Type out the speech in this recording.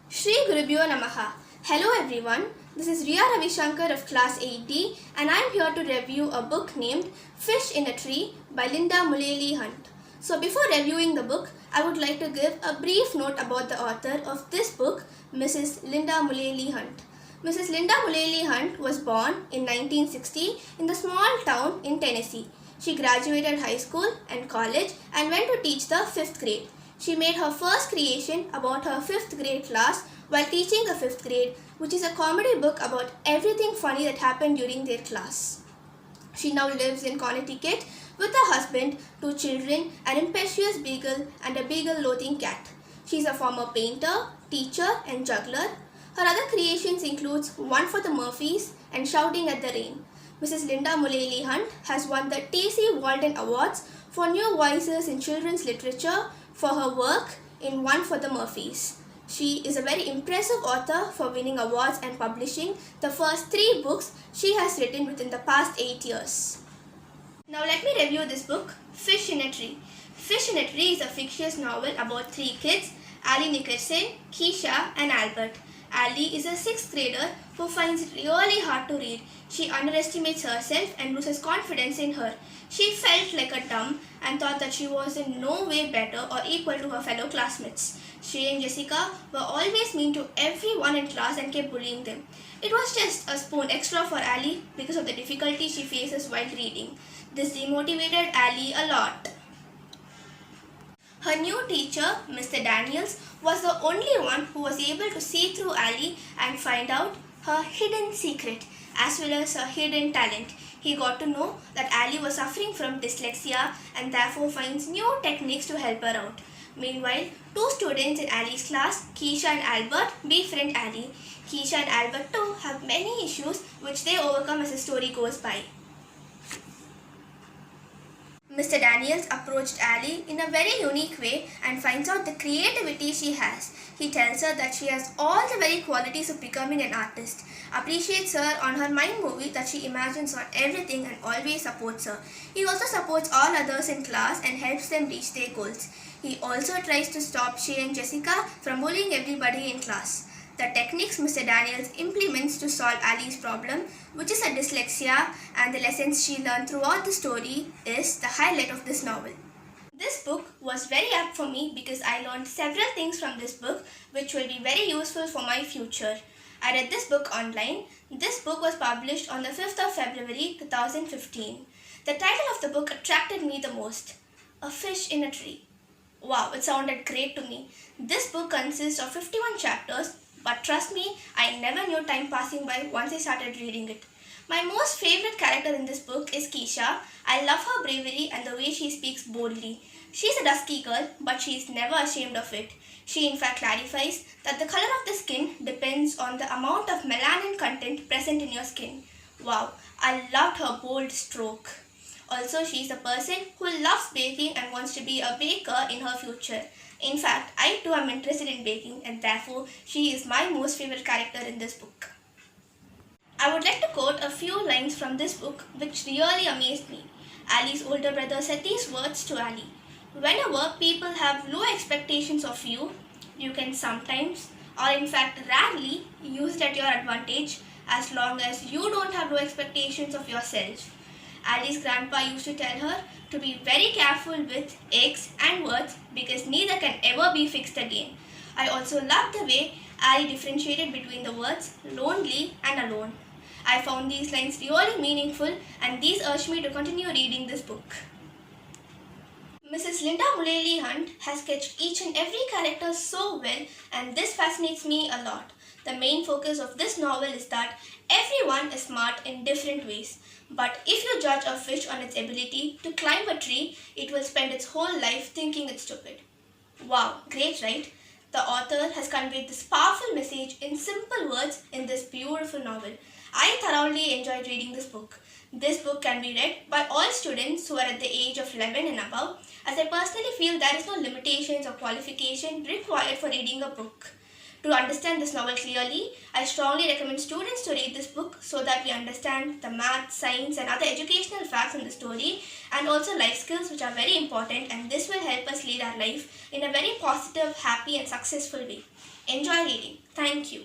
Shri Gurubhyo Namaha. Hello everyone, this is Riya Ravishankar of class 8D and I am here to review a book named Fish in a Tree by Linda Mullally Hunt. So before reviewing the book, I would like to give a brief note about the author of this book, Mrs. Linda Mullally Hunt. Mrs. Linda Mullally Hunt was born in 1960 in the small town in Tennessee. She graduated high school and college and went to teach the 5th grade. She made her first creation about her 5th grade class while teaching the 5th grade, which is a comedy book about everything funny that happened during their class. She now lives in Connecticut with a husband, 2 children, an impetuous beagle, and a beagle-loathing cat. She is a former painter, teacher, and juggler. Her other creations includes One for the Murphys and Shouting at the Rain. Mrs. Linda Mullally Hunt has won the T.C. Walden Awards for New Voices in Children's Literature for her work in One for the Murphys. She is a very impressive author for winning awards and publishing the first 3 books she has written within the past 8 years. Now let me review this book, Fish in a Tree. Fish in a Tree is a fictitious novel about 3 kids, Ali Nickerson, Keisha and Albert. Ali is a 6th grader who finds it really hard to read. She underestimates herself and loses confidence in her. She felt like a dumb and thought that she was in no way better or equal to her fellow classmates. She and Jessica were always mean to everyone in class and kept bullying them. It was just a spoon extra for Ali because of the difficulty she faces while reading. This demotivated Ali a lot. Her new teacher, Mr. Daniels, was the only one who was able to see through Ali and find out her hidden secret as well as her hidden talent. He got to know that Ali was suffering from dyslexia and therefore finds new techniques to help her out. Meanwhile, 2 students in Ali's class, Keisha and Albert, befriend Ali. Keisha and Albert too have many issues which they overcome as the story goes by. Mr. Daniels approached Ali in a very unique way and finds out the creativity she has. He tells her that she has all the very qualities of becoming an artist, appreciates her on her mind movie that she imagines on everything and always supports her. He also supports all others in class and helps them reach their goals. He also tries to stop Shay and Jessica from bullying everybody in class. The techniques Mr. Daniels implements to solve Ali's problem, which is a dyslexia, and the lessons she learned throughout the story is the highlight of this novel. This book was very apt for me because I learned several things from this book which will be very useful for my future. I read this book online. This book was published on the 5th of February 2015. The title of the book attracted me the most, A Fish in a Tree. Wow, it sounded great to me. This book consists of 51 chapters, but trust me, I never knew time passing by once I started reading it. My most favorite character in this book is Keisha. I love her bravery and the way she speaks boldly. She's a dusky girl, but she is never ashamed of it. She in fact clarifies that the color of the skin depends on the amount of melanin content present in your skin. Wow, I loved her bold stroke. Also, she is a person who loves baking and wants to be a baker in her future. In fact, I too am interested in baking and therefore she is my most favorite character in this book. I would like to quote a few lines from this book which really amazed me. Ali's older brother said these words to Ali. Whenever people have low expectations of you, you can sometimes or in fact rarely use it at your advantage as long as you don't have low expectations of yourself. Ali's grandpa used to tell her to be very careful with eggs and words because neither can ever be fixed again. I also loved the way Ali differentiated between the words lonely and alone. I found these lines really meaningful and these urged me to continue reading this book. Mrs. Linda Mullally Hunt has sketched each and every character so well and this fascinates me a lot. The main focus of this novel is that everyone is smart in different ways. But if you judge a fish on its ability to climb a tree, it will spend its whole life thinking it's stupid. Wow, great, right? The author has conveyed this powerful message in simple words in this beautiful novel. I thoroughly enjoyed reading this book. This book can be read by all students who are at the age of 11 and above, as I personally feel there is no limitations or qualification required for reading a book. To understand this novel clearly, I strongly recommend students to read this book so that we understand the math, science, and other educational facts in the story, and also life skills, which are very important, and this will help us lead our life in a very positive, happy, and successful way. Enjoy reading. Thank you.